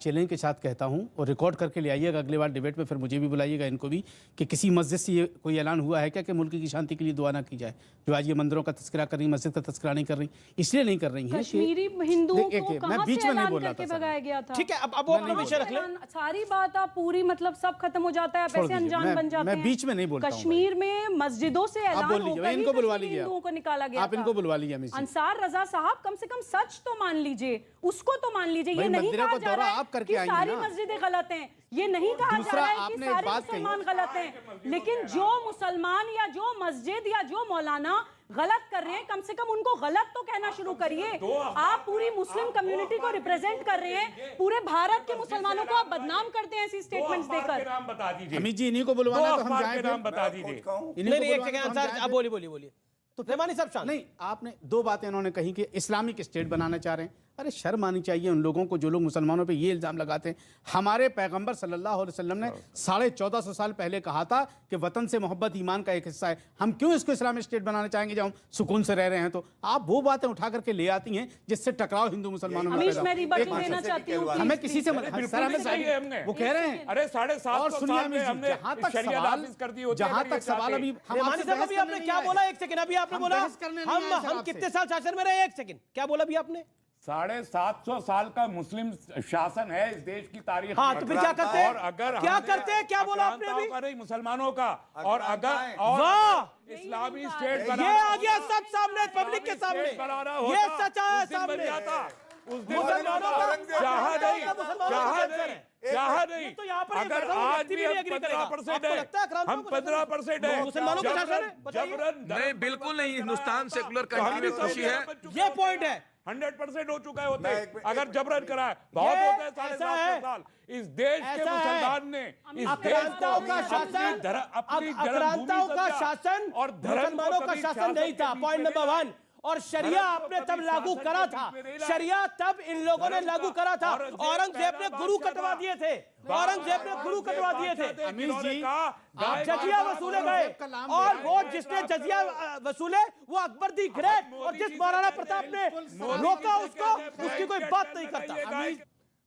Challenge के साथ कहता हूं और रिकॉर्ड करके ले आइएगा अगली बार डिबेट में, फिर मुझे भी बुलाइएगा, इनको भी, कि किसी मस्जिद से ये कोई ऐलान हुआ है क्या कि मुल्क की शांति के लिए दुआ ना की जाए। जो आज ये मंदिरों का तस्करा कर रही, मस्जिद का तस्करा नहीं कर रही, इसलिए नहीं कर रही है कश्मीरी हिंदुओं को मैं कहां बीच से में नहीं ऐलान बोल रहा करके था। भगाया गया था? ठीक है, अब वो अपना विषय रख ले। सारी बात आप पूरी मतलब सब खत्म हो जाता है, आप ऐसे अनजान बन जाते हैं। मैं बीच में नहीं बोलता हूं। कश्मीर में मस्जिदों से ऐलान होकर ही इनको बुलवा लीजिए, हिंदुओं को निकाला गया। आप इनको बुलवा लीजिए। अंसार रजा साहब, कम से कम सच तो मान लीजिए, उसको तो मान लीजिए। ये नहीं कहा जा रहा है कि सारी मस्जिदें गलत हैं, ये नहीं कहा जा रहा है कि सारे मुसलमान गलत हैं, लेकिन जो मुसलमान या जो मस्जिद या जो मौलाना गलत कर रहे हैं, कम से कम उनको गलत तो कहना शुरू करिए। आप पूरी मुस्लिम कम्युनिटी को रिप्रेजेंट कर रहे हैं, पूरे भारत के मुसलमानों को आप बदनाम करते हैं ऐसी स्टेटमेंट्स देकर। नाम बता दीजिए अमित जी, इन्हीं को बुलवाना तो हम जाएंगे। नाम बता दीजिए। एक सेकंड अंसार, आप बोलिए। तो रहमानी साहब शांत। नहीं, आपने दो बातें इन्होंने कही कि इस्लामिक स्टेट बनाना चाह रहे हैं। अरे शर्म आनी चाहिए उन लोगों को जो लोग मुसलमानों पे ये इल्ज़ाम लगाते हैं। हमारे पैगंबर सल्लल्लाहु अलैहि वसल्लम ने 1450 साल पहले कहा था कि वतन से मोहब्बत ईमान का एक हिस्सा है। हम क्यों इसको इस्लामिक स्टेट बनाना चाहेंगे जब हम सुकून से रह रहे हैं? तो आप वो बातें उठा करके ले आती हैं जिससे टकराव हिंदू मुसलमानों में पैदा हो। हमें किसी से वो कह रहे हैं। अरे 750 साल में हमने जहां तक सवाल अभी आपने क्या बोला? एक सेकंड, अभी आपने बोला हम कितने साल शासन में रहे? एक सेकंड, क्या बोला अभी आपने? 750 साल का मुस्लिम शासन है इस देश की तारीख। हाँ, तो फिर क्या करते हैं? और अगर क्या करते हैं? क्या बोला आपने अभी? मुसलमानों का, और अगर वाह, इस्लामी स्टेट ये आ गया सच सामने, पब्लिक के सामने, ये सच आया सामने। उस दिन चाहा नहीं, तो यहाँ पर अगर आज भी हम 15% है, हम 15% है, मुसलमानों का शासन है। नहीं, बिल्कुल नहीं। हिंदुस्तान सेकुलर कंट्री में खुशी है, ये पॉइंट है। 100% हो चुका है होते अगर जबरन करा है। बहुत होते हैं 750 साल। इस देश के मुसलमान ने इस आक्रांताओं का शासन, आक्रांताओं का शासन और मुसलमानों का शासन नहीं था। Point number 1। और शरिया आपने तब लागू करा था, शरिया तब इन लोगों ने लागू करा था। औरंगजेब ने गुरु कटवा दिए थे, औरंगजेब ने गुरु कटवा दिए थे। जजिया वसूले गए, और वो जिसने जजिया वसूले वो अकबर दी ग्रेट, और जिस महाराणा प्रताप ने रोका उसको, उसकी कोई बात नहीं करता।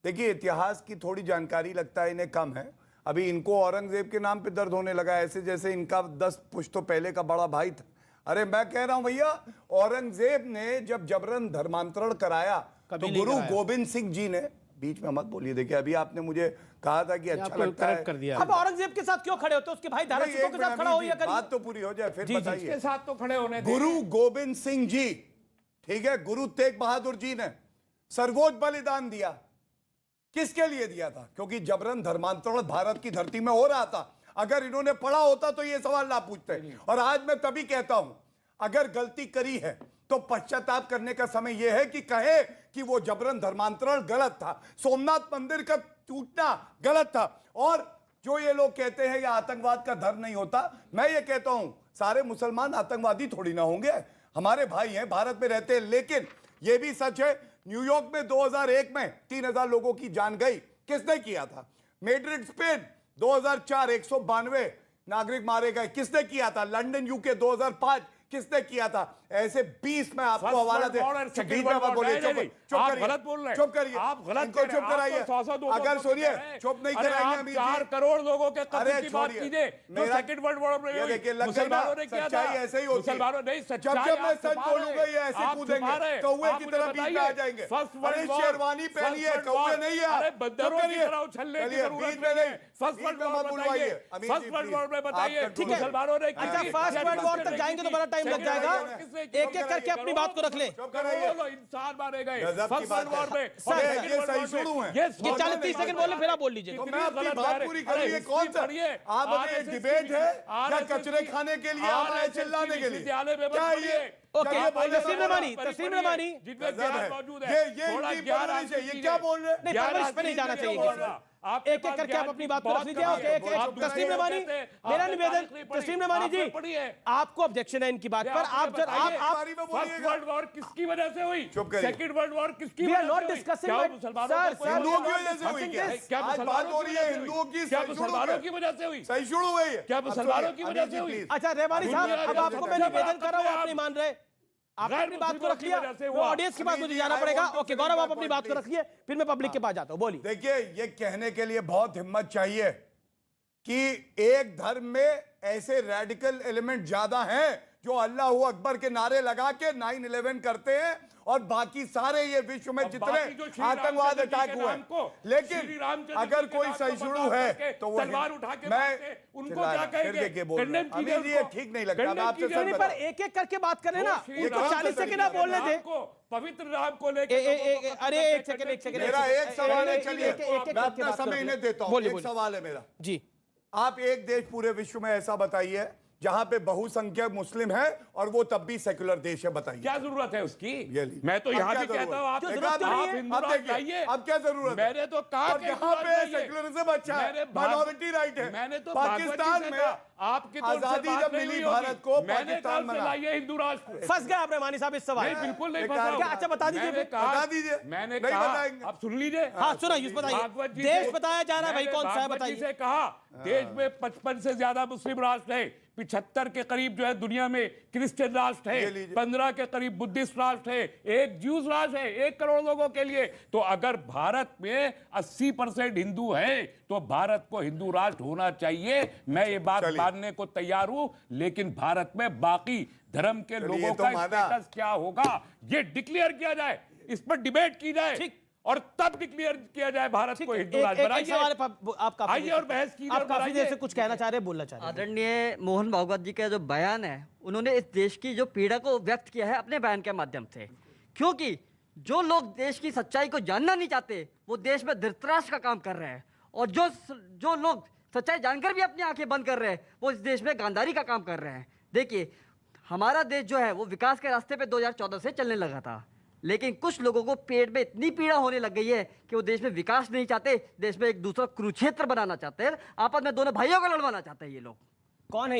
देखिए, इतिहास की थोड़ी जानकारी लगता है इन्हें कम है। अभी इनको औरंगजेब के नाम पे दर्द होने लगा, ऐसे जैसे इनका 10 पुश्तों पहले का बड़ा भाई था। अरे मैं कह रहा हूं भैया, औरंगजेब ने जब जबरन धर्मांतरण कराया तो गुरु गोविंद सिंह जी ने, बीच में मत बोलिए, देखिए अभी आपने मुझे कहा था कि अच्छा लगता है कर दिया। अब औरंगजेब के साथ क्यों खड़े होते? उसके भाई धारा सिंह के साथ खड़ा होइए, बात तो पूरी हो जाए फिर बताइए। के साथ तो खड़े होने गुरु गोविंद सिंह जी, ठीक है, गुरु तेग बहादुर जी ने सर्वोच्च बलिदान दिया। किसके लिए दिया था? क्योंकि जबरन धर्मांतरण भारत की धरती में हो रहा था। अगर इन्होंने पढ़ा होता तो ये सवाल ना पूछते। और आज मैं तभी कहता हूं, अगर गलती करी है तो पश्चाताप करने का समय यह है कि कहे कि वो जबरन धर्मांतरण गलत था, सोमनाथ मंदिर का टूटना गलत था। और जो ये लोग कहते हैं ये आतंकवाद का धर्म नहीं होता, मैं ये कहता हूं सारे मुसलमान आतंकवादी थोड़ी ना होंगे, हमारे भाई हैं, भारत में रहते हैं। लेकिन यह भी सच है, न्यूयॉर्क में 2001 में 3000 लोगों की जान गई, किसने किया था? मैड्रिड स्पेन 2004 192 नागरिक मारे गए, किसने किया था? लंदन यूके 2005 किसने किया था? ऐसे 20 में आपको हवाला दे। चुप करिए, आप गलत चुप कराइए। अगर सुनिए, चुप नहीं कराएंगे। 4 करोड़ लोगों के कत्ल की बात कीजिए, तो सेकंड वर्ल्ड वॉर में मुसलमानों ने किया था। ऐसे ही होती है, जब मैं सच बोलूंगा ये ऐसे कूदेंगे, कौवे की तरह बीच में आ जाएंगे। अरे शेरवानी पहनिए, कौवे नहीं है। मुसलमानों ने फर्स्ट वर्ल्ड वॉर तक जाएंगे तो बड़ा टाइम लग जाएगा। एक एक करके अपनी बात को रख ले। इंसान मारे गए फर्स्ट वर्ल्ड वॉर में। ये सही शुरू है, ये 40-30 सेकंड बोलने फिर आप बोल लीजिए। तो मैं अपनी बात पूरी कर रही है। कौन सा आप अभी एक डिबेट है या कचरे खाने के लिए आप आए चिल्लाने के लिए? क्या ये तस्लीम रहमानी मौजूद है, ये क्या बोल रहे हैं? नहीं, परवरिश पे नहीं जाना चाहिए। आप एक एक करके आप अपनी बात को रख लीजिए। तस्लीम रहमानी, मेरा निवेदन, तस्लीम रहमानी जी, आपको ऑब्जेक्शन है इनकी बात पर। आप फर्स्ट वर्ल्ड वॉर किसकी वजह से हुई? सेकंड वर्ल्ड वॉर किसकी वजह से हुई? हिंदुओं की वजह से हुई? क्या बात हो रही है हिंदुओं की? क्या मुसलमानों की वजह से हुई? सही शुरू हुई है, क्या मुसलमानों की वजह से हुई? अच्छा रहमानी साहब, अब आपको मैं निवेदन कर रहा हूँ, आप नहीं मान रहे। आपने गैर अपनी बात को मुस्लिमों रख की लिया, वजह से वो हुआ। ऑडियंस की बात मुझे जाना I पड़ेगा। want to okay finish Gaurav, my आप अपनी point, बात को please. रखिए, फिर मैं पब्लिक के पास जाता हूं। बोलिए। देखिए, ये कहने के लिए बहुत हिम्मत चाहिए कि एक धर्म में ऐसे रेडिकल एलिमेंट ज्यादा हैं जो अल्लाह अकबर के नारे लगा के 9/11 करते हैं, और बाकी सारे ये विश्व में बाकी जो जितने श्री आतंकवाद रामचंद्र जी अटैक के हुए नाम को, हैं, लेकिन श्री रामचंद्र अगर जी के कोई नाम को सहिष्णु बर्बाद है करके तो वो तलवार उठा के मैं मारते, उनको चिल्ला क्या रहा, फिर कहेंगे? देखिए बोल रहे हैं। Condemn कीजिए अमीर जी, ये उनको। ठीक नहीं लगता। मैं Condemn आपसे कीजिए सच नहीं, बता पर एक एक करके बात करें ना, श्री उनको 40 सेकंड आप रामचंद्र बोलने जी के दें। नाम को, पवित्र राम को लेकर अरे एक सेकंड मेरा एक सवाल है, चलिए एक मैं अपना बात समय करो। इन्हें देता हूं। बोलिए, एक बोलिए। सवाल है मेरा। जी, आप एक देश पूरे विश्व में ऐसा बताइए जहां पे बहुसंख्यक मुस्लिम है और वो तब भी सेक्युलर देश है, बताइए। क्या जरूरत है उसकी? ये ली। मैं तो अब यहाँ क्या भी कहता जरूरत? हूँ, आप जो एक जरूरत आध क्यों नहीं आप है? हिंदू अब राष्ट्र देखिए, लाइए। अब क्या जरूरत है? मैंने तो कहा और कि जहां हिंदू पे राष्ट्र लाइए। सेक्युलरिज्म अच्छा मैंने है, भाग- माइनॉरिटी राइट है। मैंने तो पाकिस्तान में आपकी तो उनसे आजादी बात जब नहीं मिली हुई होगी। भारत को, मैंने पाकिस्तान कल से बना। लाइए हिंदू राष्ट्र। फंस गए आप रहमानी साहब इस सवाल नहीं, में। बिल्कुल नहीं एक फंसा काम- हूं। क्या? अच्छा, बता दीजिए मैंने फिर। कहा- बता दीजिए। मैंने नहीं कहा, बताएंगे। आप सुन लीजिए। हाँ सुना, यूसुफ बताइए। भागवत जी देश से- बताया जा रहा है भाई, मैंने कौन सा है भागवत जी बताइए। से कहा देश में 55 से ज्यादा मुस्लिम राष्ट्र है, 75 के करीब जो है दुनिया में क्रिश्चियन राष्ट्र ये है, लीजिए। 15 के करीब बुद्धिस्ट राष्ट्र है, एक ज्यूज राष्ट्र है 1 करोड़ लोगों के लिए। तो अगर भारत में 80% हिंदू है तो भारत को हिंदू राष्ट्र होना चाहिए। मैं ये बात चलिए। मानने को तैयार हूं, लेकिन भारत में बाकी धर्म के चलिए, लोगों ये तो का माना। स्टेटस क्या होगा ये डिक्लेयर किया जाए, इस पर डिबेट की जाए, ठीक। और तब डिक्लेयर किया जाए भारत को हिंदू एक- राष्ट्र एक- एक सवाल बनाइए। है, आप काफी आइए देर और से- बहस कीजिए आप और काफी देर से बनाइए। कुछ कहना चाह रहे हैं, बोलना चाह रहे हैं। आदरणीय मोहन भागवत जी का जो बयान है, उन्होंने इस देश की जो पीड़ा को व्यक्त किया है अपने बयान के माध्यम से। क्योंकि जो लोग देश की सच्चाई को जानना नहीं चाहते वो देश में धृतराष्ट्र का काम कर रहे हैं, और जो लोग सच्चाई जानकर भी अपनी आंखें बंद कर रहे हैं वो इस देश में गांधारी का काम कर रहे हैं। देखिए, हमारा देश जो है वो विकास के रास्ते पे 2014 से चलने लगा था, लेकिन कुछ लोगों को पेट में इतनी पीड़ा होने लग गई है कि वो देश में विकास नहीं चाहते, देश में एक दूसरा कुरुक्षेत्र बनाना चाहते हैं, आपस में दोनों भाइयों को लड़वाना चाहते हैं ये लोग। कौन है